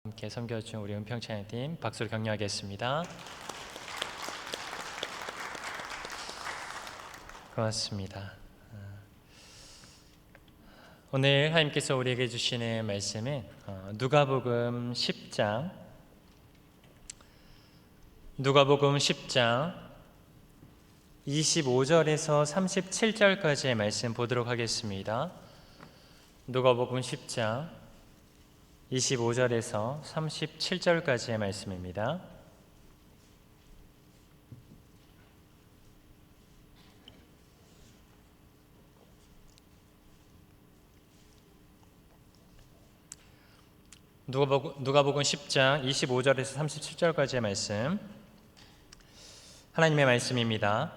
함께 섬겨준 우리 은평찬양팀 박수로 격려하겠습니다. 고맙습니다. 오늘 하나님께서 우리에게 주시는 말씀은 누가복음 10장 25절에서 37절까지의 말씀 보도록 하겠습니다. 누가복음 10장 25절에서 37절까지의 말씀입니다. 누가복음 10장 25절에서 37절까지의 말씀, 하나님의 말씀입니다.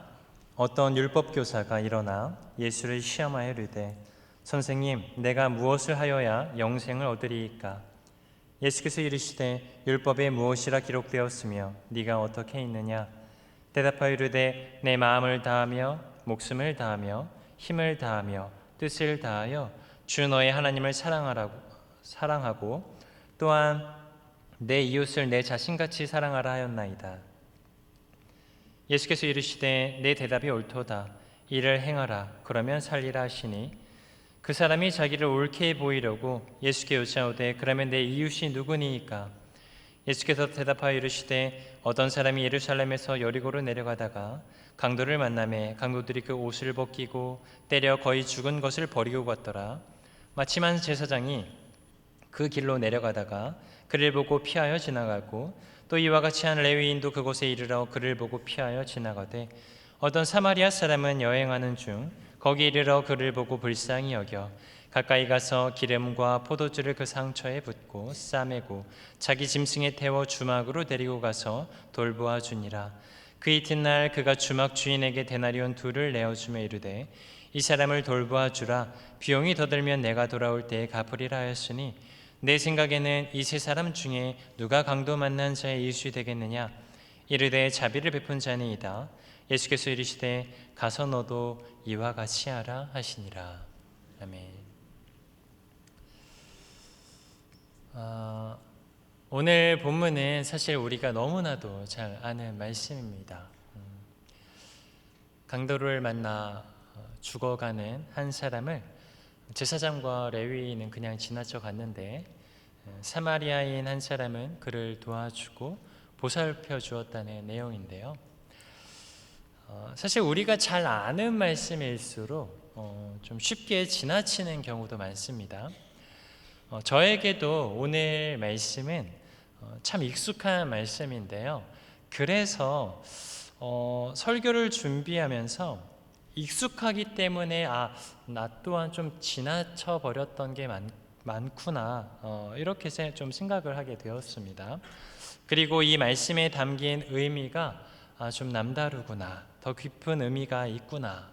어떤 율법교사가 일어나 예수를 시험하여 이르되 선생님, 내가 무엇을 하여야 영생을 얻으리이까? 예수께서 이르시되 율법에 무엇이라 기록되었으며 네가 어떻게 읽느냐? 대답하여 이르되 내 마음을 다하며 목숨을 다하며 힘을 다하며 뜻을 다하여 주 너의 하나님을 사랑하고 또한 내 이웃을 내 자신같이 사랑하라 하였나이다. 예수께서 이르시되 내 대답이 옳도다. 이를 행하라. 그러면 살리라 하시니 그 사람이 자기를 옳게 보이려고 예수께 여짜오되 그러면 내 이웃이 누구니이까? 예수께서 대답하여 이르시되 어떤 사람이 예루살렘에서 여리고로 내려가다가 강도를 만나매 강도들이 그 옷을 벗기고 때려 거의 죽은 것을 버리고 갔더라. 마침 한 제사장이 그 길로 내려가다가 그를 보고 피하여 지나가고 또 이와 같이 한 레위인도 그곳에 이르러 그를 보고 피하여 지나가되 어떤 사마리아 사람은 여행하는 중 거기 이르러 그를 보고 불쌍히 여겨 가까이 가서 기름과 포도주를 그 상처에 붓고 싸매고 자기 짐승에 태워 주막으로 데리고 가서 돌보아 주니라. 그 이튿날 그가 주막 주인에게 데나리온 2를 내어주며 이르되 이 사람을 돌보아 주라. 비용이 더 들면 내가 돌아올 때에 갚으리라 하였으니 내 생각에는 이 세 사람 중에 누가 강도 만난 자의 이웃이 되겠느냐? 이르되 자비를 베푼 자니이다. 예수께서 이르시되 가서 너도 이와 같이 하라 하시니라. 아멘. 오늘 본문은 사실 우리가 너무나도 잘 아는 말씀입니다. 강도를 만나 죽어가는 한 사람을 제사장과 레위인은 그냥 지나쳐 갔는데 사마리아인 한 사람은 그를 도와주고 보살펴 주었다는 내용인데요. 사실 우리가 잘 아는 말씀일수록 좀 쉽게 지나치는 경우도 많습니다. 저에게도 오늘 말씀은 참 익숙한 말씀인데요. 그래서 설교를 준비하면서 익숙하기 때문에 나 또한 좀 지나쳐 버렸던 게 많구나 이렇게 좀 생각을 하게 되었습니다. 그리고 이 말씀에 담긴 의미가 좀 남다르구나, 더 깊은 의미가 있구나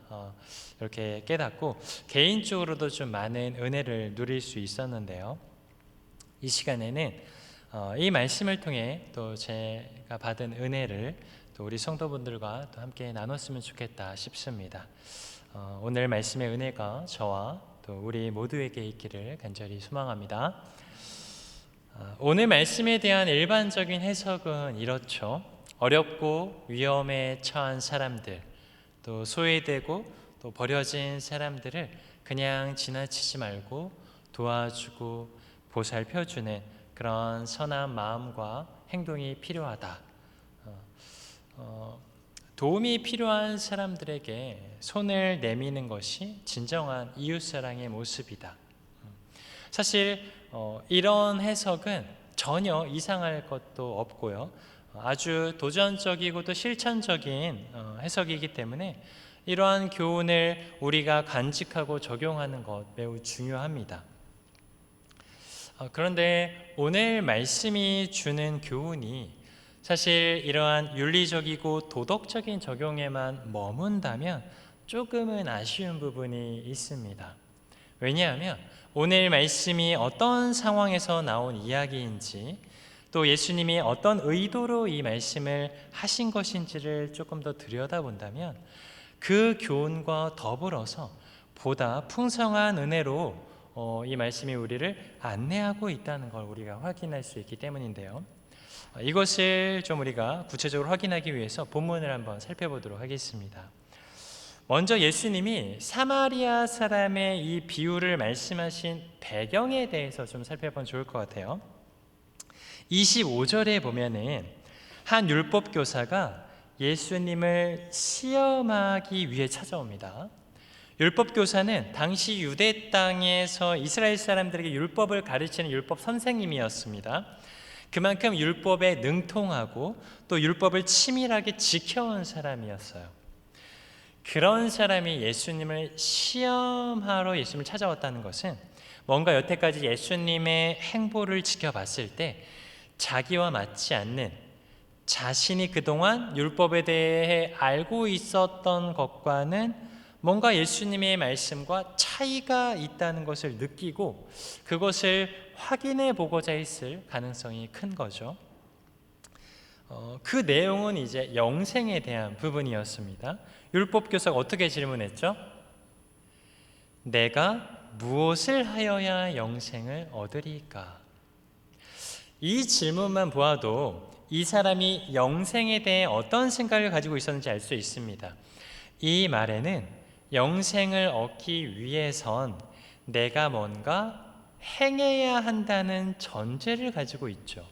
이렇게 깨닫고 개인적으로도 좀 많은 은혜를 누릴 수 있었는데요. 이 시간에는 이 말씀을 통해 또 제가 받은 은혜를 또 우리 성도분들과 또 함께 나눴으면 좋겠다 싶습니다. 오늘 말씀의 은혜가 저와 또 우리 모두에게 있기를 간절히 소망합니다. 오늘 말씀에 대한 일반적인 해석은 이렇죠. 어렵고 위험에 처한 사람들, 또 소외되고 또 버려진 사람들을 그냥 지나치지 말고 도와주고 보살펴주는 그런 선한 마음과 행동이 필요하다. 도움이 필요한 사람들에게 손을 내미는 것이 진정한 이웃사랑의 모습이다. 사실 이런 해석은 전혀 이상할 것도 없고요. 아주 도전적이고 또 실천적인 해석이기 때문에 이러한 교훈을 우리가 간직하고 적용하는 것 매우 중요합니다. 그런데 오늘 말씀이 주는 교훈이 사실 이러한 윤리적이고 도덕적인 적용에만 머문다면 조금은 아쉬운 부분이 있습니다. 왜냐하면 오늘 말씀이 어떤 상황에서 나온 이야기인지 또 예수님이 어떤 의도로 이 말씀을 하신 것인지를 조금 더 들여다본다면 그 교훈과 더불어서 보다 풍성한 은혜로 이 말씀이 우리를 안내하고 있다는 걸 우리가 확인할 수 있기 때문인데요. 이것을 좀 우리가 구체적으로 확인하기 위해서 본문을 한번 살펴보도록 하겠습니다. 먼저 예수님이 사마리아 사람의 이 비유를 말씀하신 배경에 대해서 좀 살펴보면 좋을 것 같아요. 25절에 보면은 한 율법 교사가 예수님을 시험하기 위해 찾아옵니다. 율법 교사는 당시 유대 땅에서 이스라엘 사람들에게 율법을 가르치는 율법 선생님이었습니다. 그만큼 율법에 능통하고 또 율법을 치밀하게 지켜온 사람이었어요. 그런 사람이 예수님을 시험하러 예수님을 찾아왔다는 것은 뭔가 여태까지 예수님의 행보를 지켜봤을 때 자기와 맞지 않는, 자신이 그동안 율법에 대해 알고 있었던 것과는 뭔가 예수님의 말씀과 차이가 있다는 것을 느끼고 그것을 확인해 보고자 했을 가능성이 큰 거죠. 그 내용은 이제 영생에 대한 부분이었습니다. 율법 교사가 어떻게 질문했죠? 내가 무엇을 하여야 영생을 얻으리까? 이 질문만 보아도 이 사람이 영생에 대해 어떤 생각을 가지고 있었는지 알 수 있습니다. 이 말에는 영생을 얻기 위해선 내가 뭔가 행해야 한다는 전제를 가지고 있죠.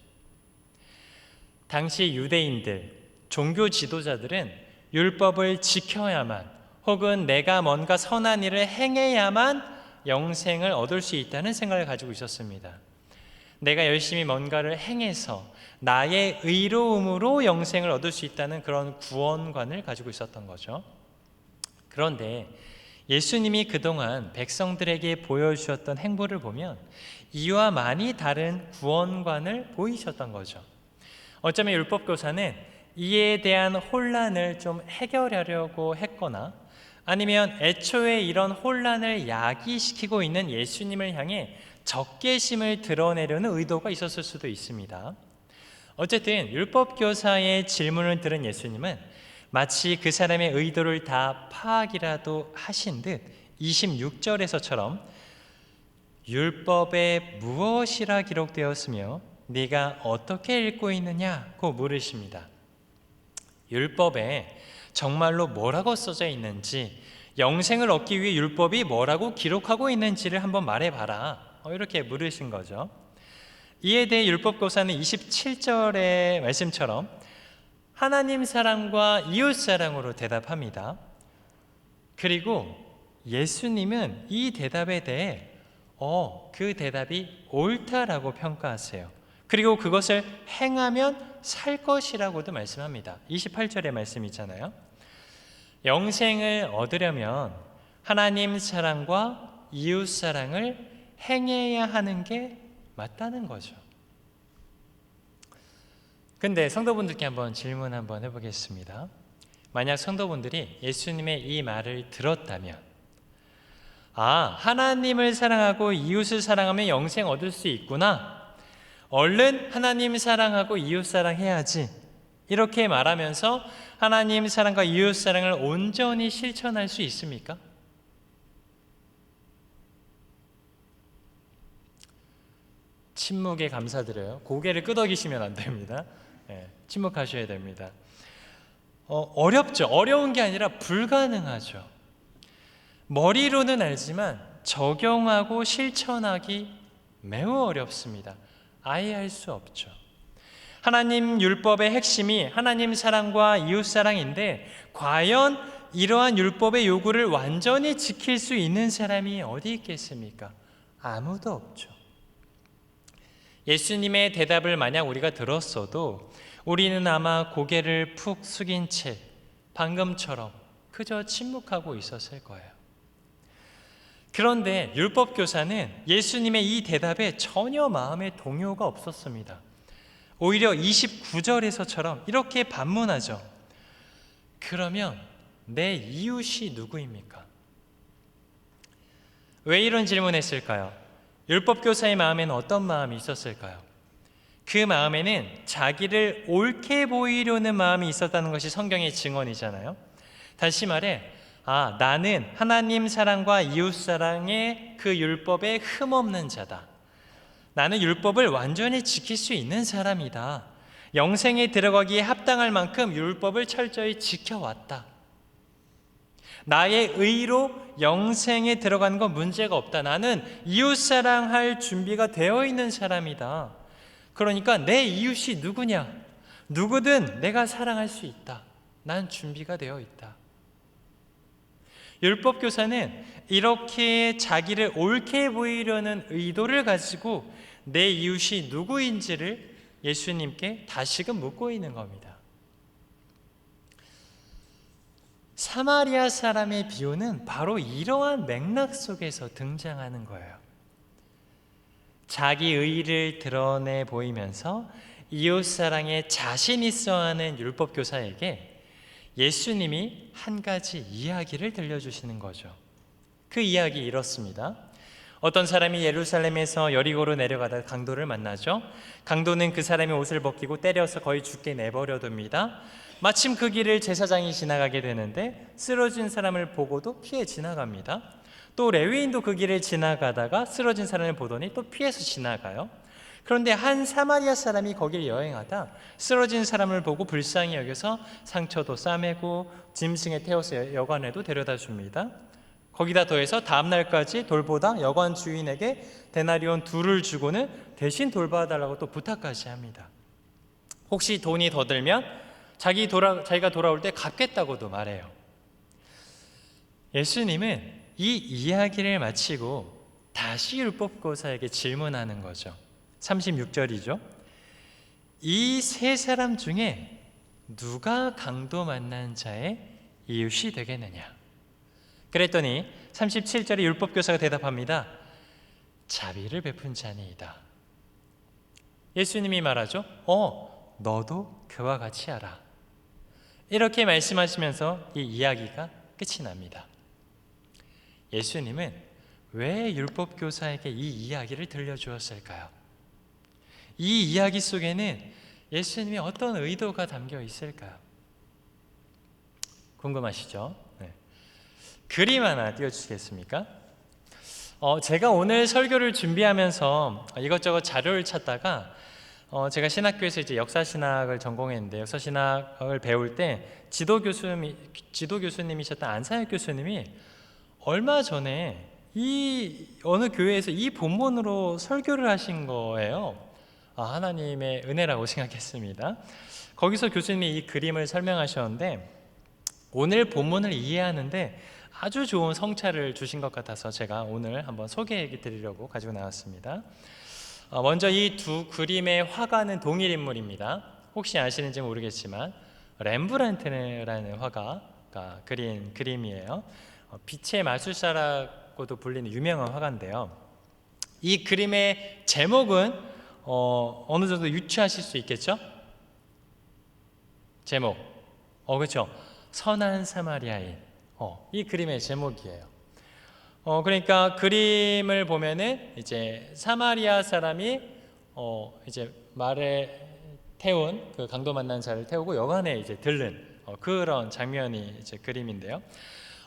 당시 유대인들, 종교 지도자들은 율법을 지켜야만 혹은 내가 뭔가 선한 일을 행해야만 영생을 얻을 수 있다는 생각을 가지고 있었습니다. 내가 열심히 뭔가를 행해서 나의 의로움으로 영생을 얻을 수 있다는 그런 구원관을 가지고 있었던 거죠. 그런데 예수님이 그동안 백성들에게 보여주셨던 행보를 보면 이와 많이 다른 구원관을 보이셨던 거죠. 어쩌면 율법교사는 이에 대한 혼란을 좀 해결하려고 했거나 아니면 애초에 이런 혼란을 야기시키고 있는 예수님을 향해 적개심을 드러내려는 의도가 있었을 수도 있습니다. 어쨌든 율법교사의 질문을 들은 예수님은 마치 그 사람의 의도를 다 파악이라도 하신 듯 26절에서처럼 율법에 무엇이라 기록되었으며 네가 어떻게 읽고 있느냐고 물으십니다. 율법에 정말로 뭐라고 써져 있는지, 영생을 얻기 위해 율법이 뭐라고 기록하고 있는지를 한번 말해봐라, 이렇게 물으신 거죠. 이에 대해 율법교사는 27절의 말씀처럼 하나님 사랑과 이웃 사랑으로 대답합니다. 그리고 예수님은 이 대답에 대해 그 대답이 옳다라고 평가하세요. 그리고 그것을 행하면 살 것이라고도 말씀합니다. 28절의 말씀이잖아요. 영생을 얻으려면 하나님 사랑과 이웃 사랑을 행해야 하는 게 맞다는 거죠. 근데 성도분들께 한번 질문 한번 해보겠습니다. 만약 성도분들이 예수님의 이 말을 들었다면, 하나님을 사랑하고 이웃을 사랑하면 영생 얻을 수 있구나, 얼른 하나님 사랑하고 이웃 사랑해야지, 이렇게 말하면서 하나님 사랑과 이웃 사랑을 온전히 실천할 수 있습니까? 침묵에 감사드려요. 고개를 끄덕이시면 안 됩니다. 침묵하셔야 됩니다. 어렵죠. 어려운 게 아니라 불가능하죠. 머리로는 알지만 적용하고 실천하기 매우 어렵습니다. 아예 할 수 없죠. 하나님 율법의 핵심이 하나님 사랑과 이웃 사랑인데 과연 이러한 율법의 요구를 완전히 지킬 수 있는 사람이 어디 있겠습니까? 아무도 없죠. 예수님의 대답을 만약 우리가 들었어도 우리는 아마 고개를 푹 숙인 채 방금처럼 그저 침묵하고 있었을 거예요. 그런데 율법교사는 예수님의 이 대답에 전혀 마음에 동요가 없었습니다. 오히려 29절에서처럼 이렇게 반문하죠. 그러면 내 이웃이 누구입니까? 왜 이런 질문했을까요? 율법교사의 마음에는 어떤 마음이 있었을까요? 그 마음에는 자기를 옳게 보이려는 마음이 있었다는 것이 성경의 증언이잖아요. 다시 말해 나는 하나님 사랑과 이웃 사랑의 그 율법에 흠없는 자다. 나는 율법을 완전히 지킬 수 있는 사람이다. 영생에 들어가기에 합당할 만큼 율법을 철저히 지켜왔다. 나의 의로 영생에 들어가는 건 문제가 없다. 나는 이웃 사랑할 준비가 되어 있는 사람이다. 그러니까 내 이웃이 누구냐? 누구든 내가 사랑할 수 있다. 난 준비가 되어 있다. 율법 교사는 이렇게 자기를 옳게 보이려는 의도를 가지고 내 이웃이 누구인지를 예수님께 다시금 묻고 있는 겁니다. 사마리아 사람의 비유는 바로 이러한 맥락 속에서 등장하는 거예요. 자기 의의를 드러내 보이면서 이웃사랑에 자신 있어 하는 율법 교사에게 예수님이 한 가지 이야기를 들려주시는 거죠. 그 이야기 이렇습니다. 어떤 사람이 예루살렘에서 여리고로 내려가다 강도를 만나죠. 강도는 그 사람의 옷을 벗기고 때려서 거의 죽게 내버려 둡니다. 마침 그 길을 제사장이 지나가게 되는데 쓰러진 사람을 보고도 피해 지나갑니다. 또 레위인도 그 길을 지나가다가 쓰러진 사람을 보더니 또 피해서 지나가요. 그런데 한 사마리아 사람이 거길 여행하다 쓰러진 사람을 보고 불쌍히 여겨서 상처도 싸매고 짐승에 태워서 여관에도 데려다 줍니다. 거기다 더해서 다음날까지 돌보다 여관 주인에게 데나리온 2를 주고는 대신 돌봐달라고 또 부탁까지 합니다. 혹시 돈이 더 들면 자기가 돌아올 때 갚겠다고도 말해요. 예수님은 이 이야기를 마치고 다시 율법교사에게 질문하는 거죠. 36절이죠. 이 세 사람 중에 누가 강도 만난 자의 이웃이 되겠느냐? 그랬더니 37절에 율법교사가 대답합니다. 자비를 베푼 자니이다. 예수님이 말하죠. 너도 그와 같이 하라. 이렇게 말씀하시면서 이 이야기가 끝이 납니다. 예수님은 왜 율법교사에게 이 이야기를 들려주었을까요? 이 이야기 속에는 예수님의 어떤 의도가 담겨 있을까요? 궁금하시죠? 네. 그림 하나 띄워주시겠습니까? 제가 오늘 설교를 준비하면서 이것저것 자료를 찾다가 제가 신학교에서 이제 역사신학을 전공했는데 역사신학을 배울 때 지도 교수님이셨던 안상혁 교수님이 얼마 전에 이 어느 교회에서 이 본문으로 설교를 하신 거예요. 하나님의 은혜라고 생각했습니다. 거기서 교수님이 이 그림을 설명하셨는데 오늘 본문을 이해하는데 아주 좋은 성찰을 주신 것 같아서 제가 오늘 한번 소개해 드리려고 가지고 나왔습니다. 먼저 이 두 그림의 화가는 동일 인물입니다. 혹시 아시는지 모르겠지만 렘브란트라는 화가가 그린 그림이에요. 빛의 마술사라고도 불리는 유명한 화가인데요. 이 그림의 제목은 어느 정도 유추하실 수 있겠죠? 제목. 그렇죠. 선한 사마리아인. 이 그림의 제목이에요. 그러니까 그림을 보면은 이제 사마리아 사람이 이제 말에 태운 그 강도 만난 자를 태우고 여관에 이제 들른 그런 장면이 이제 그림인데요.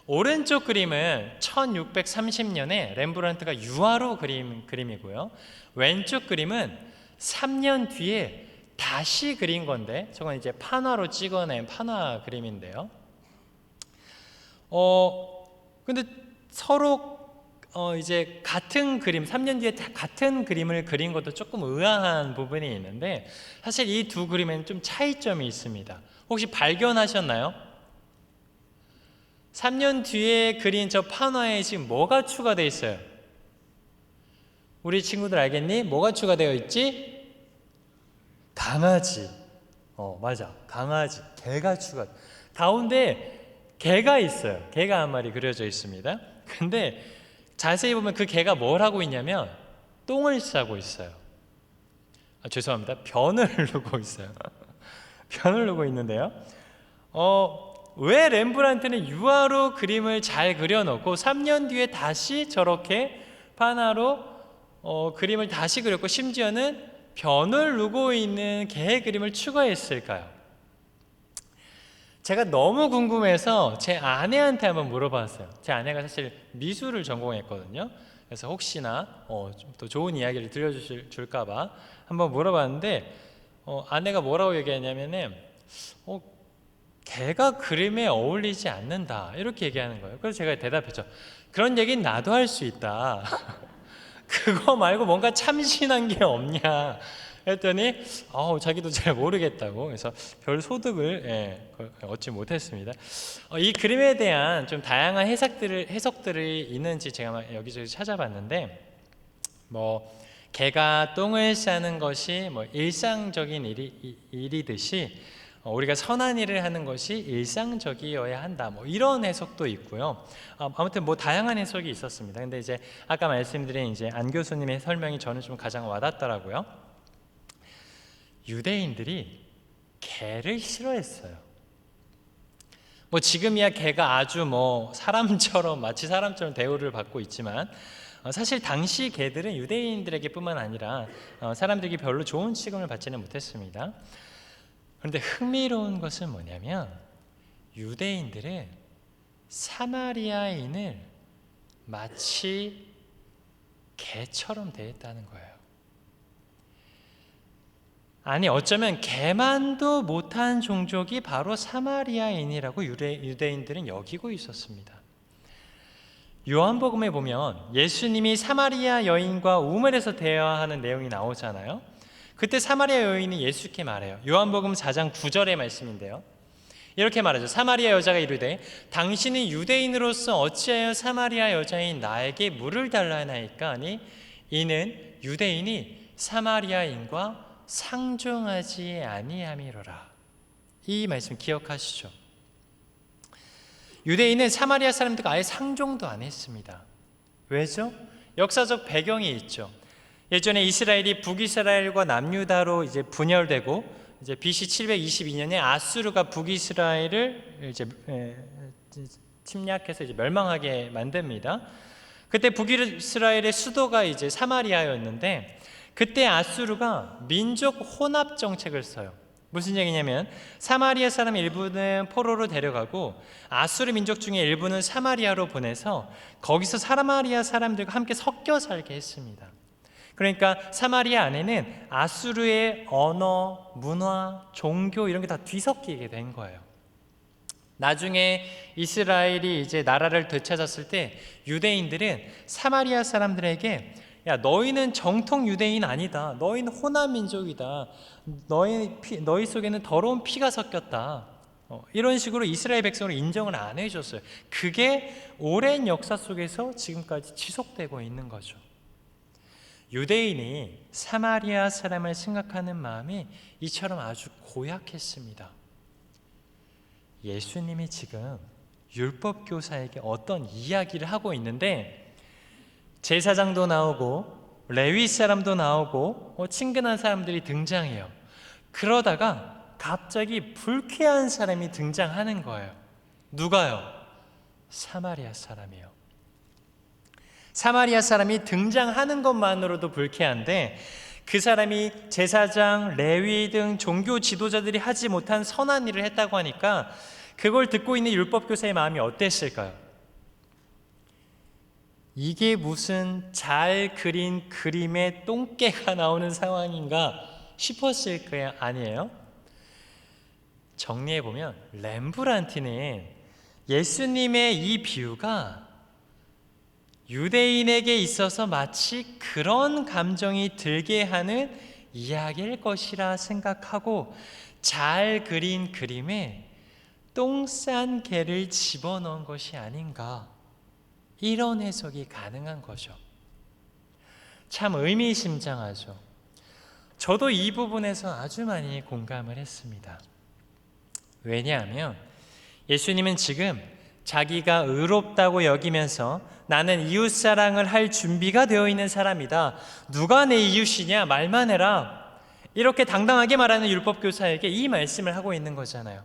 오른쪽 그림은 1630년에 렘브란트가 유화로 그린 그림이고요. 왼쪽 그림은 3년 뒤에 다시 그린 건데 저건 이제 판화로 찍어낸 판화 그림인데요. 근데 서로 이제 같은 그림, 3년 뒤에 같은 그림을 그린 것도 조금 의아한 부분이 있는데 사실 이 두 그림에는 좀 차이점이 있습니다. 혹시 발견하셨나요? 3년 뒤에 그린 저 판화에 지금 뭐가 추가되어 있어요? 우리 친구들 알겠니? 뭐가 추가되어 있지? 강아지. 맞아. 강아지. 개가 가운데 개가 있어요. 개가 한 마리 그려져 있습니다. 근데 자세히 보면 그 개가 뭘 하고 있냐면 똥을 싸고 있어요. 죄송합니다. 변을 누고 있어요. 변을 누고 있는데요. 왜 렘브란트는 유화로 그림을 잘 그려놓고 3년 뒤에 다시 저렇게 판화로 그림을 다시 그렸고 심지어는 변을 누고 있는 개의 그림을 추가했을까요? 제가 너무 궁금해서 제 아내한테 한번 물어봤어요. 제 아내가 사실 미술을 전공했거든요. 그래서 혹시나 좀 더 좋은 이야기를 들려줄까봐 한번 물어봤는데 아내가 뭐라고 얘기했냐면은 개가 그림에 어울리지 않는다 이렇게 얘기하는 거예요. 그래서 제가 대답했죠. 그런 얘기는 나도 할 수 있다. 그거 말고 뭔가 참신한 게 없냐 했더니 자기도 잘 모르겠다고. 그래서 별 소득을 얻지 못했습니다. 이 그림에 대한 좀 다양한 해석들이 있는지 제가 여기저기 찾아봤는데, 개가 똥을 싸는 것이 일상적인 일이듯이 우리가 선한 일을 하는 것이 일상적이어야 한다, 이런 해석도 있고요. 아무튼 다양한 해석이 있었습니다. 근데 이제 아까 말씀드린 이제 안 교수님의 설명이 저는 좀 가장 와닿더라고요. 유대인들이 개를 싫어했어요. 지금이야 개가 아주 사람처럼, 마치 사람처럼 대우를 받고 있지만 사실 당시 개들은 유대인들에게뿐만 아니라 사람들에게 별로 좋은 취급을 받지는 못했습니다. 그런데 흥미로운 것은 뭐냐면 유대인들은 사마리아인을 마치 개처럼 대했다는 거예요. 아니, 어쩌면 개만도 못한 종족이 바로 사마리아인이라고 유대인들은 여기고 있었습니다. 요한복음에 보면 예수님이 사마리아 여인과 우물에서 대화하는 내용이 나오잖아요. 그때 사마리아 여인이 예수께 말해요. 요한복음 4장 9절의 말씀인데요. 이렇게 말하죠. 사마리아 여자가 이르되 당신이 유대인으로서 어찌하여 사마리아 여자인 나에게 물을 달라나이까 하니 이는 유대인이 사마리아인과 상종하지 아니함이로라. 이 말씀 기억하시죠? 유대인은 사마리아 사람들과 아예 상종도 안 했습니다. 왜죠? 역사적 배경이 있죠. 예전에 이스라엘이 북이스라엘과 남유다로 이제 분열되고 이제 BC 722년에 아수르가 북이스라엘을 이제 침략해서 이제 멸망하게 만듭니다. 그때 북이스라엘의 수도가 이제 사마리아였는데 그때 아수르가 민족 혼합 정책을 써요. 무슨 얘기냐면 사마리아 사람 일부는 포로로 데려가고 아수르 민족 중에 일부는 사마리아로 보내서 거기서 사마리아 사람들과 함께 섞여 살게 했습니다. 그러니까 사마리아 안에는 아수르의 언어, 문화, 종교 이런 게 다 뒤섞이게 된 거예요. 나중에 이스라엘이 이제 나라를 되찾았을 때 유대인들은 사마리아 사람들에게 야, 너희는 정통 유대인 아니다. 너희는 호남 민족이다. 너희 속에는 더러운 피가 섞였다. 이런 식으로 이스라엘 백성을 인정을 안 해줬어요. 그게 오랜 역사 속에서 지금까지 지속되고 있는 거죠. 유대인이 사마리아 사람을 생각하는 마음이 이처럼 아주 고약했습니다. 예수님이 지금 율법교사에게 어떤 이야기를 하고 있는데 제사장도 나오고 레위 사람도 나오고 친근한 사람들이 등장해요. 그러다가 갑자기 불쾌한 사람이 등장하는 거예요. 누가요? 사마리아 사람이요. 사마리아 사람이 등장하는 것만으로도 불쾌한데 그 사람이 제사장, 레위 등 종교 지도자들이 하지 못한 선한 일을 했다고 하니까 그걸 듣고 있는 율법교사의 마음이 어땠을까요? 이게 무슨 잘 그린 그림에 똥개가 나오는 상황인가 싶었을 거 아니에요? 정리해보면 렘브란트는 예수님의 이 비유가 유대인에게 있어서 마치 그런 감정이 들게 하는 이야기일 것이라 생각하고 잘 그린 그림에 똥 싼 개를 집어넣은 것이 아닌가, 이런 해석이 가능한 거죠. 참 의미심장하죠. 저도 이 부분에서 아주 많이 공감을 했습니다. 왜냐하면 예수님은 지금 자기가 의롭다고 여기면서 나는 이웃사랑을 할 준비가 되어 있는 사람이다. 누가 내 이웃이냐? 말만 해라. 이렇게 당당하게 말하는 율법교사에게 이 말씀을 하고 있는 거잖아요.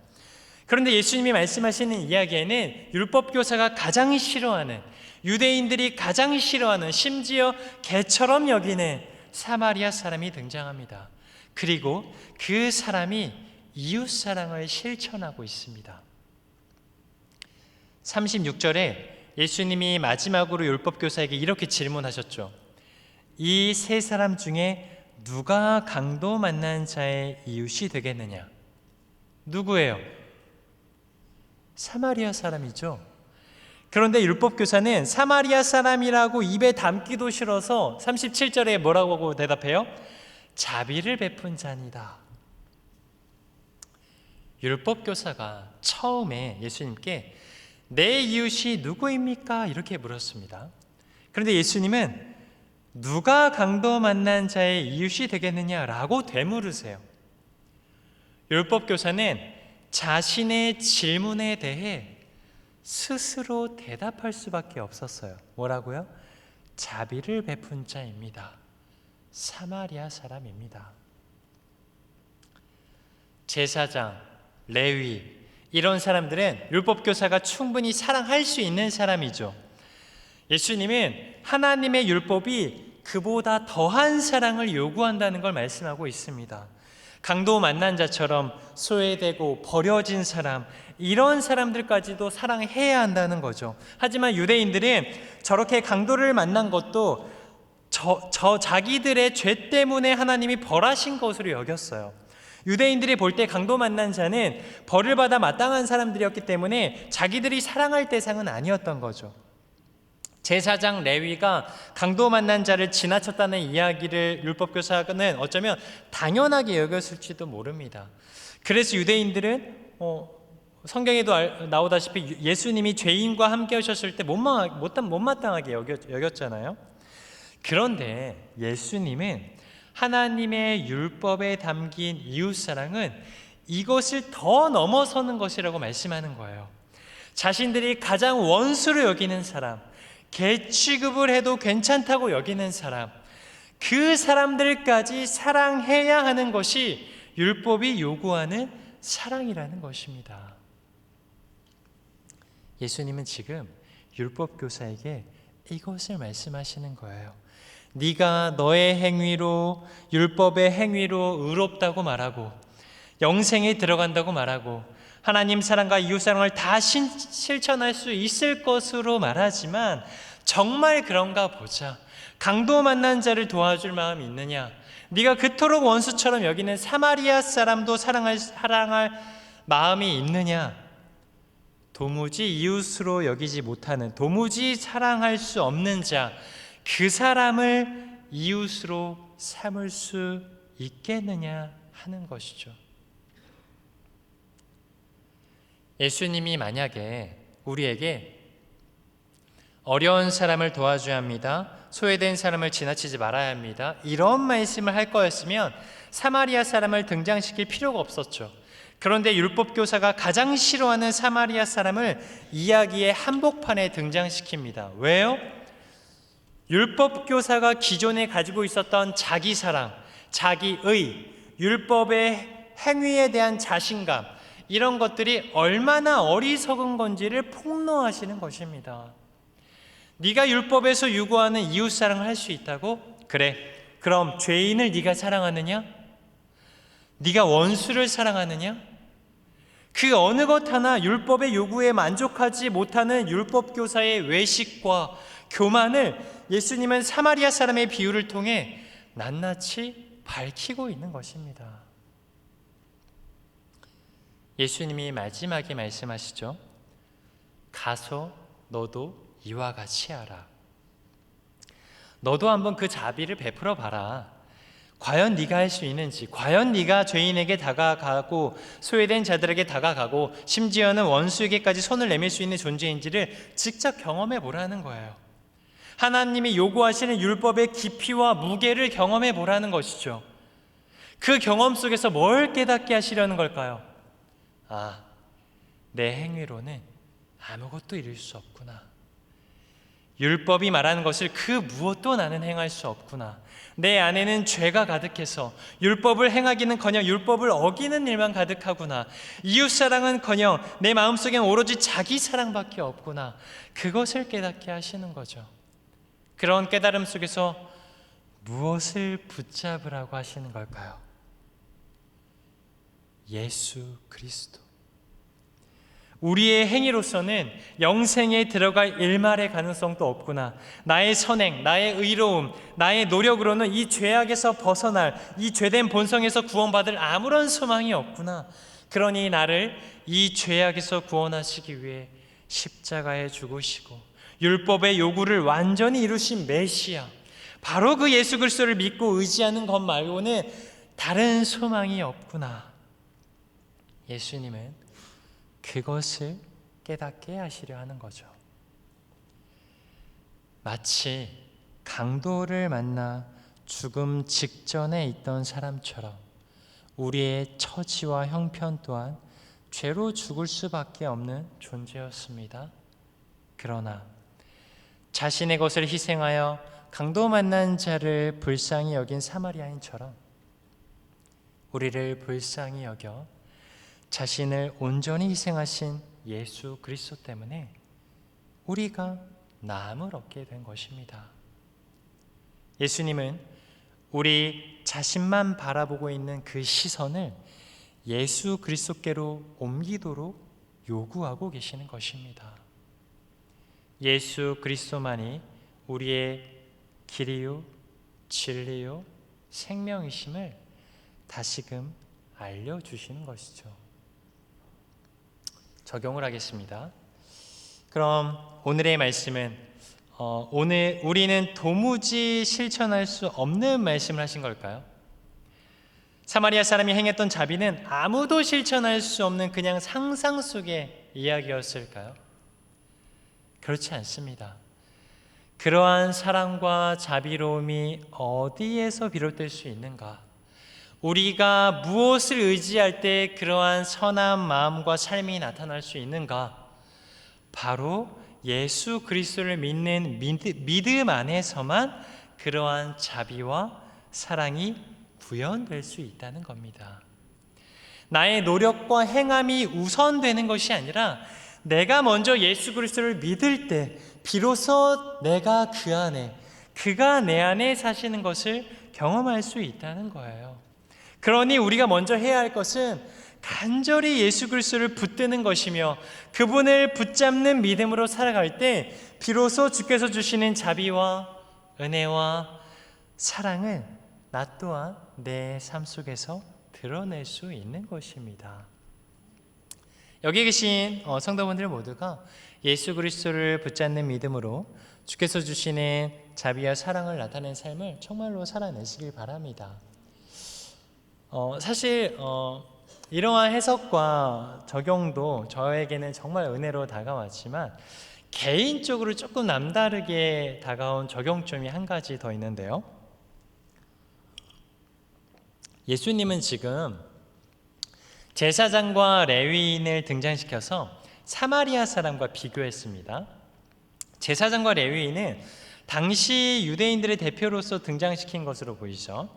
그런데 예수님이 말씀하시는 이야기에는 율법교사가 가장 싫어하는, 유대인들이 가장 싫어하는, 심지어 개처럼 여기는 사마리아 사람이 등장합니다. 그리고 그 사람이 이웃사랑을 실천하고 있습니다. 36절에 예수님이 마지막으로 율법교사에게 이렇게 질문하셨죠. 이 세 사람 중에 누가 강도 만난 자의 이웃이 되겠느냐? 누구예요? 사마리아 사람이죠. 그런데 율법교사는 사마리아 사람이라고 입에 담기도 싫어서 37절에 뭐라고 대답해요? 자비를 베푼 자니다. 율법교사가 처음에 예수님께 내 이웃이 누구입니까? 이렇게 물었습니다. 그런데 예수님은 누가 강도 만난 자의 이웃이 되겠느냐라고 되물으세요. 율법교사는 자신의 질문에 대해 스스로 대답할 수밖에 없었어요. 뭐라고요? 자비를 베푼 자입니다. 사마리아 사람입니다. 제사장, 레위 이런 사람들은 율법교사가 충분히 사랑할 수 있는 사람이죠. 예수님은 하나님의 율법이 그보다 더한 사랑을 요구한다는 걸 말씀하고 있습니다. 강도 만난 자처럼 소외되고 버려진 사람, 이런 사람들까지도 사랑해야 한다는 거죠. 하지만 유대인들은 저렇게 강도를 만난 것도 자기들의 죄 때문에 하나님이 벌하신 것으로 여겼어요. 유대인들이 볼 때 강도 만난 자는 벌을 받아 마땅한 사람들이었기 때문에 자기들이 사랑할 대상은 아니었던 거죠. 제사장 레위가 강도 만난 자를 지나쳤다는 이야기를 율법교사는 어쩌면 당연하게 여겼을지도 모릅니다. 그래서 유대인들은 성경에도 나오다시피 예수님이 죄인과 함께 하셨을 때 못마땅하게 여겼잖아요. 그런데 예수님은 하나님의 율법에 담긴 이웃사랑은 이것을 더 넘어서는 것이라고 말씀하는 거예요. 자신들이 가장 원수로 여기는 사람, 개 취급을 해도 괜찮다고 여기는 사람, 그 사람들까지 사랑해야 하는 것이 율법이 요구하는 사랑이라는 것입니다. 예수님은 지금 율법교사에게 이것을 말씀하시는 거예요. 네가 너의 행위로, 율법의 행위로 의롭다고 말하고 영생에 들어간다고 말하고 하나님 사랑과 이웃 사랑을 다 실천할 수 있을 것으로 말하지만 정말 그런가 보자. 강도 만난 자를 도와줄 마음이 있느냐? 네가 그토록 원수처럼 여기는 사마리아 사람도 사랑할 마음이 있느냐? 도무지 이웃으로 여기지 못하는, 도무지 사랑할 수 없는 자, 그 사람을 이웃으로 삼을 수 있겠느냐 하는 것이죠. 예수님이 만약에 우리에게 어려운 사람을 도와줘야 합니다, 소외된 사람을 지나치지 말아야 합니다, 이런 말씀을 할 거였으면 사마리아 사람을 등장시킬 필요가 없었죠. 그런데 율법교사가 가장 싫어하는 사마리아 사람을 이야기의 한복판에 등장시킵니다. 왜요? 율법교사가 기존에 가지고 있었던 자기 사랑, 자기의, 율법의 행위에 대한 자신감, 이런 것들이 얼마나 어리석은 건지를 폭로하시는 것입니다. 네가 율법에서 요구하는 이웃사랑을 할 수 있다고? 그래, 그럼 죄인을 네가 사랑하느냐? 네가 원수를 사랑하느냐? 그 어느 것 하나 율법의 요구에 만족하지 못하는 율법교사의 외식과 교만을 예수님은 사마리아 사람의 비유를 통해 낱낱이 밝히고 있는 것입니다. 예수님이 마지막에 말씀하시죠. 가서 너도 이와 같이 하라. 너도 한번 그 자비를 베풀어 봐라. 과연 네가 할 수 있는지, 과연 네가 죄인에게 다가가고 소외된 자들에게 다가가고 심지어는 원수에게까지 손을 내밀 수 있는 존재인지를 직접 경험해 보라는 거예요. 하나님이 요구하시는 율법의 깊이와 무게를 경험해 보라는 것이죠. 그 경험 속에서 뭘 깨닫게 하시려는 걸까요? 아, 내 행위로는 아무것도 이룰 수 없구나. 율법이 말하는 것을 그 무엇도 나는 행할 수 없구나. 내 안에는 죄가 가득해서 율법을 행하기는커녕 율법을 어기는 일만 가득하구나. 이웃사랑은커녕 내 마음속엔 오로지 자기 사랑밖에 없구나. 그것을 깨닫게 하시는 거죠. 그런 깨달음 속에서 무엇을 붙잡으라고 하시는 걸까요? 예수 그리스도. 우리의 행위로서는 영생에 들어갈 일말의 가능성도 없구나. 나의 선행, 나의 의로움, 나의 노력으로는 이 죄악에서 벗어날, 이 죄된 본성에서 구원받을 아무런 소망이 없구나. 그러니 나를 이 죄악에서 구원하시기 위해 십자가에 죽으시고 율법의 요구를 완전히 이루신 메시아, 바로 그 예수 그리스도를 믿고 의지하는 것 말고는 다른 소망이 없구나. 예수님은 그것을 깨닫게 하시려 하는 거죠. 마치 강도를 만나 죽음 직전에 있던 사람처럼 우리의 처지와 형편 또한 죄로 죽을 수밖에 없는 존재였습니다. 그러나 자신의 것을 희생하여 강도 만난 자를 불쌍히 여긴 사마리아인처럼 우리를 불쌍히 여겨 자신을 온전히 희생하신 예수 그리스도 때문에 우리가 나음을 얻게 된 것입니다. 예수님은 우리 자신만 바라보고 있는 그 시선을 예수 그리스도께로 옮기도록 요구하고 계시는 것입니다. 예수 그리스도만이 우리의 길이요, 진리요, 생명이심을 다시금 알려주시는 것이죠. 적용을 하겠습니다. 그럼 오늘의 말씀은 오늘 우리는 도무지 실천할 수 없는 말씀을 하신 걸까요? 사마리아 사람이 행했던 자비는 아무도 실천할 수 없는 그냥 상상 속의 이야기였을까요? 그렇지 않습니다. 그러한 사랑과 자비로움이 어디에서 비롯될 수 있는가? 우리가 무엇을 의지할 때 그러한 선한 마음과 삶이 나타날 수 있는가? 바로 예수 그리스도를 믿는 믿음 안에서만 그러한 자비와 사랑이 구현될 수 있다는 겁니다. 나의 노력과 행함이 우선되는 것이 아니라 내가 먼저 예수 그리스도를 믿을 때 비로소 내가 그 안에, 그가 내 안에 사시는 것을 경험할 수 있다는 거예요. 그러니 우리가 먼저 해야 할 것은 간절히 예수 그리스도를 붙드는 것이며 그분을 붙잡는 믿음으로 살아갈 때 비로소 주께서 주시는 자비와 은혜와 사랑을 나 또한 내 삶 속에서 드러낼 수 있는 것입니다. 여기 계신 성도분들 모두가 예수 그리스도를 붙잡는 믿음으로 주께서 주시는 자비와 사랑을 나타낸 삶을 정말로 살아내시길 바랍니다. 사실 이러한 해석과 적용도 저에게는 정말 은혜로 다가왔지만 개인적으로 조금 남다르게 다가온 적용점이 한 가지 더 있는데요. 예수님은 지금 제사장과 레위인을 등장시켜서 사마리아 사람과 비교했습니다. 제사장과 레위인은 당시 유대인들의 대표로서 등장시킨 것으로 보이죠.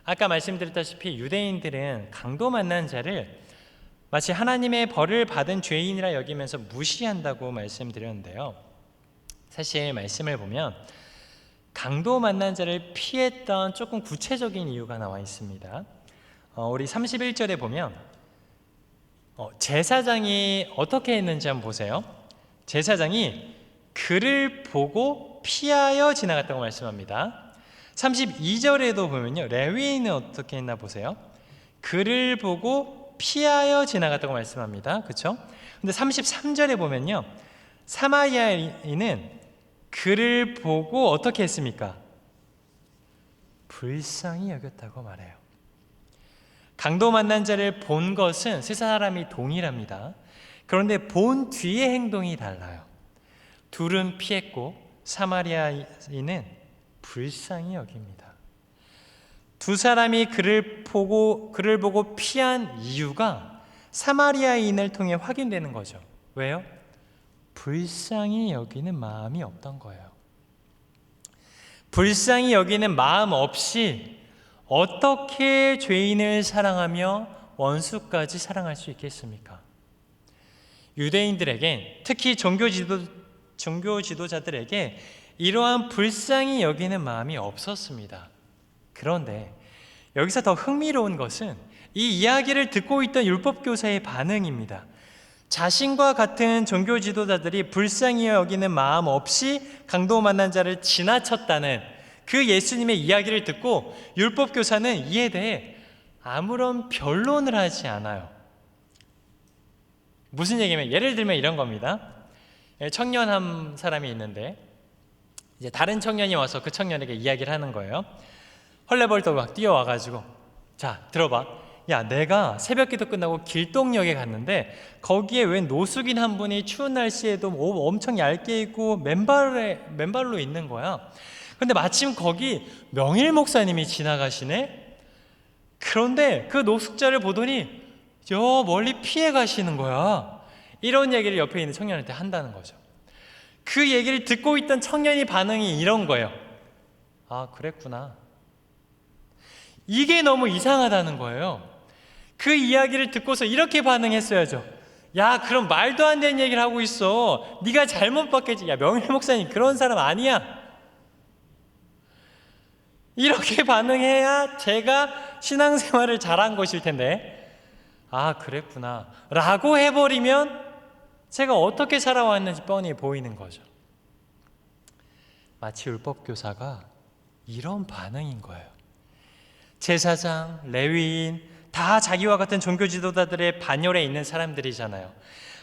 아까 말씀드렸다시피 유대인들은 강도 만난 자를 마치 하나님의 벌을 받은 죄인이라 여기면서 무시한다고 말씀드렸는데요. 사실 말씀을 보면 강도 만난 자를 피했던 조금 구체적인 이유가 나와 있습니다. 우리 31절에 보면 제사장이 어떻게 했는지 한번 보세요. 제사장이 그를 보고 피하여 지나갔다고 말씀합니다. 32절에도 보면요, 레위인은 어떻게 했나 보세요. 그를 보고 피하여 지나갔다고 말씀합니다. 그렇죠? 근데 33절에 보면요, 사마리아인은 그를 보고 어떻게 했습니까? 불쌍히 여겼다고 말해요. 강도 만난 자를 본 것은 세 사람이 동일합니다. 그런데 본 뒤의 행동이 달라요. 둘은 피했고 사마리아인은 불쌍히 여깁니다. 두 사람이 그를 보고 피한 이유가 사마리아인을 통해 확인되는 거죠. 왜요? 불쌍히 여기는 마음이 없던 거예요. 불쌍히 여기는 마음 없이 어떻게 죄인을 사랑하며 원수까지 사랑할 수 있겠습니까? 유대인들에겐, 특히 종교 지도자들에게 이러한 불쌍히 여기는 마음이 없었습니다. 그런데 여기서 더 흥미로운 것은 이 이야기를 듣고 있던 율법교사의 반응입니다. 자신과 같은 종교 지도자들이 불쌍히 여기는 마음 없이 강도 만난 자를 지나쳤다는 그 예수님의 이야기를 듣고 율법 교사는 이에 대해 아무런 변론을 하지 않아요. 무슨 얘기냐면, 예를 들면 이런 겁니다. 청년 한 사람이 있는데 이제 다른 청년이 와서 그 청년에게 이야기를 하는 거예요. 헐레벌떡 막 뛰어와가지고, 자 들어봐, 야 내가 새벽기도 끝나고 길동역에 갔는데 거기에 웬 노숙인 한 분이 추운 날씨에도 옷 엄청 얇게 입고 맨발로 있는 거야. 근데 마침 거기 명일 목사님이 지나가시네. 그런데 그 노숙자를 보더니 저 멀리 피해 가시는 거야. 이런 얘기를 옆에 있는 청년한테 한다는 거죠. 그 얘기를 듣고 있던 청년이 반응이 이런 거예요. 아, 그랬구나. 이게 너무 이상하다는 거예요. 그 이야기를 듣고서 이렇게 반응했어야죠. 야, 그럼 말도 안 되는 얘기를 하고 있어. 네가 잘못 봤겠지. 야, 명일 목사님 그런 사람 아니야. 이렇게 반응해야 제가 신앙생활을 잘한 것일 텐데, 아 그랬구나 라고 해버리면 제가 어떻게 살아왔는지 뻔히 보이는 거죠. 마치 율법교사가 이런 반응인 거예요. 제사장, 레위인 다 자기와 같은 종교 지도자들의 반열에 있는 사람들이잖아요.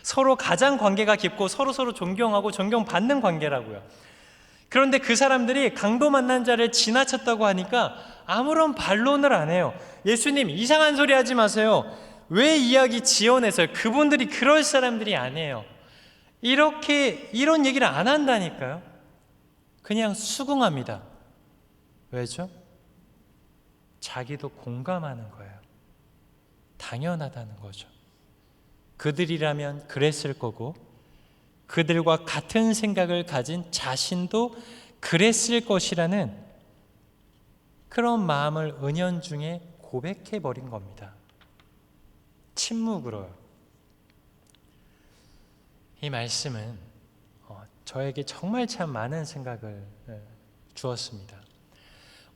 서로 가장 관계가 깊고 서로 존경하고 존경받는 관계라고요. 그런데 그 사람들이 강도 만난 자를 지나쳤다고 하니까 아무런 반론을 안 해요. 예수님 이상한 소리 하지 마세요. 왜 이야기 지어내서요? 그분들이 그럴 사람들이 아니에요. 이런 얘기를 안 한다니까요. 그냥 수긍합니다. 왜죠? 자기도 공감하는 거예요. 당연하다는 거죠. 그들이라면 그랬을 거고 그들과 같은 생각을 가진 자신도 그랬을 것이라는 그런 마음을 은연중에 고백해버린 겁니다. 침묵으로요. 이 말씀은 저에게 정말 참 많은 생각을 주었습니다.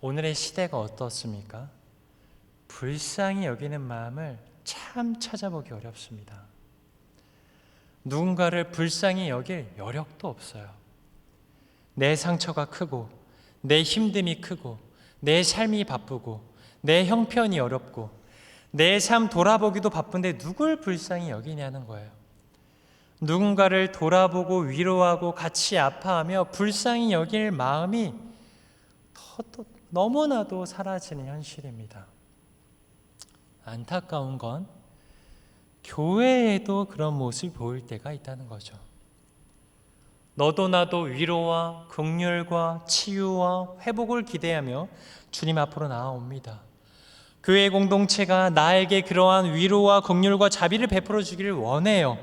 오늘의 시대가 어떻습니까? 불쌍히 여기는 마음을 참 찾아보기 어렵습니다. 누군가를 불쌍히 여길 여력도 없어요. 내 상처가 크고 내 힘듦이 크고 내 삶이 바쁘고 내 형편이 어렵고 내 삶 돌아보기도 바쁜데 누굴 불쌍히 여기냐는 거예요. 누군가를 돌아보고 위로하고 같이 아파하며 불쌍히 여길 마음이 너무나도 사라지는 현실입니다. 안타까운 건 교회에도 그런 모습이 보일 때가 있다는 거죠. 너도 나도 위로와 긍휼과 치유와 회복을 기대하며 주님 앞으로 나아옵니다. 교회 공동체가 나에게 그러한 위로와 긍휼과 자비를 베풀어 주기를 원해요.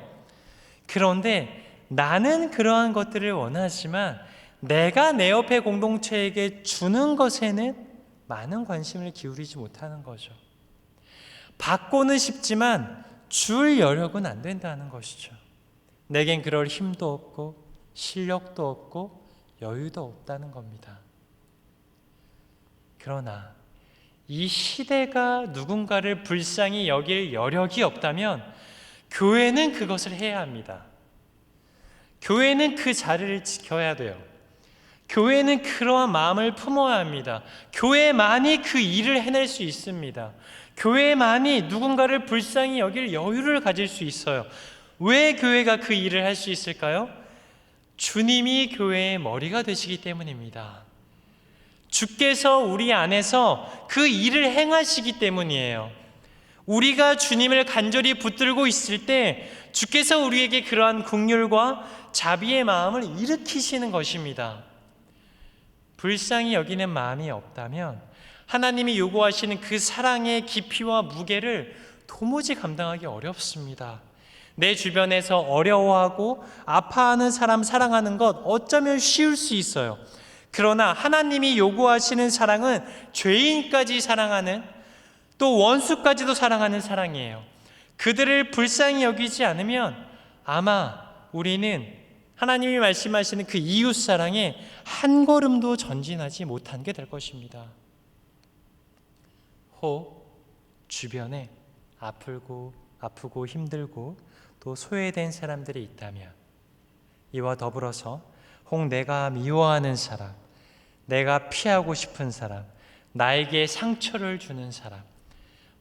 그런데 나는 그러한 것들을 원하지만 내가 내 옆에 공동체에게 주는 것에는 많은 관심을 기울이지 못하는 거죠. 받고는 싶지만 줄 여력은 안 된다는 것이죠. 내겐 그럴 힘도 없고 실력도 없고 여유도 없다는 겁니다. 그러나 이 시대가 누군가를 불쌍히 여길 여력이 없다면 교회는 그것을 해야 합니다. 교회는 그 자리를 지켜야 돼요. 교회는 그러한 마음을 품어야 합니다. 교회만이 그 일을 해낼 수 있습니다. 교회만이 누군가를 불쌍히 여길 여유를 가질 수 있어요. 왜 교회가 그 일을 할 수 있을까요? 주님이 교회의 머리가 되시기 때문입니다. 주께서 우리 안에서 그 일을 행하시기 때문이에요. 우리가 주님을 간절히 붙들고 있을 때 주께서 우리에게 그러한 긍휼과 자비의 마음을 일으키시는 것입니다. 불쌍히 여기는 마음이 없다면 하나님이 요구하시는 그 사랑의 깊이와 무게를 도무지 감당하기 어렵습니다. 내 주변에서 어려워하고 아파하는 사람 사랑하는 것 어쩌면 쉬울 수 있어요. 그러나 하나님이 요구하시는 사랑은 죄인까지 사랑하는, 또 원수까지도 사랑하는 사랑이에요. 그들을 불쌍히 여기지 않으면 아마 우리는 하나님이 말씀하시는 그 이웃 사랑에 한 걸음도 전진하지 못한 게 될 것입니다. 혹 주변에 아프고 아프고 힘들고 또 소외된 사람들이 있다면 이와 더불어서 혹 내가 미워하는 사람, 내가 피하고 싶은 사람, 나에게 상처를 주는 사람,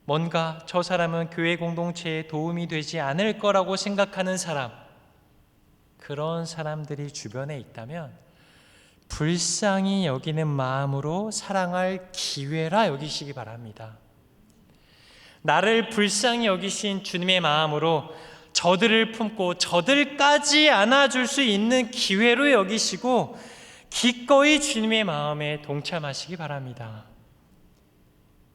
뭔가 저 사람은 교회 공동체에 도움이 되지 않을 거라고 생각하는 사람, 그런 사람들이 주변에 있다면 불쌍히 여기는 마음으로 사랑할 기회라 여기시기 바랍니다. 나를 불쌍히 여기신 주님의 마음으로 저들을 품고 저들까지 안아줄 수 있는 기회로 여기시고 기꺼이 주님의 마음에 동참하시기 바랍니다.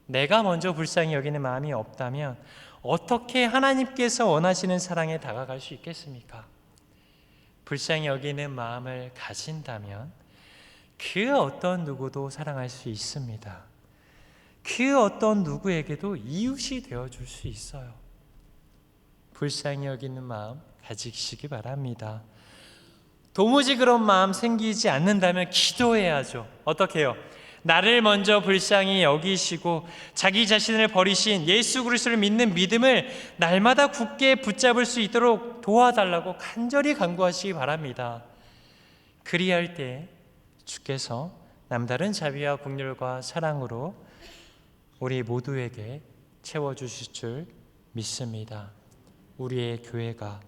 내가 먼저 불쌍히 여기는 마음이 없다면 어떻게 하나님께서 원하시는 사랑에 다가갈 수 있겠습니까? 불쌍히 여기는 마음을 가진다면 그 어떤 누구도 사랑할 수 있습니다. 그 어떤 누구에게도 이웃이 되어줄 수 있어요. 불쌍히 여기는 마음 가지시기 바랍니다. 도무지 그런 마음 생기지 않는다면 기도해야죠. 어떻게 해요? 나를 먼저 불쌍히 여기시고 자기 자신을 버리신 예수 그리스도를 믿는 믿음을 날마다 굳게 붙잡을 수 있도록 도와달라고 간절히 간구하시기 바랍니다. 그리할 때 주께서 남다른 자비와 긍휼과 사랑으로 우리 모두에게 채워주실 줄 믿습니다. 우리의 교회가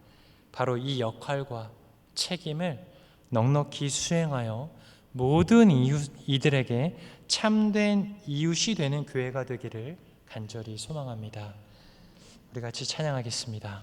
바로 이 역할과 책임을 넉넉히 수행하여 모든 이들에게 참된 이웃이 되는 교회가 되기를 간절히 소망합니다. 우리 같이 찬양하겠습니다.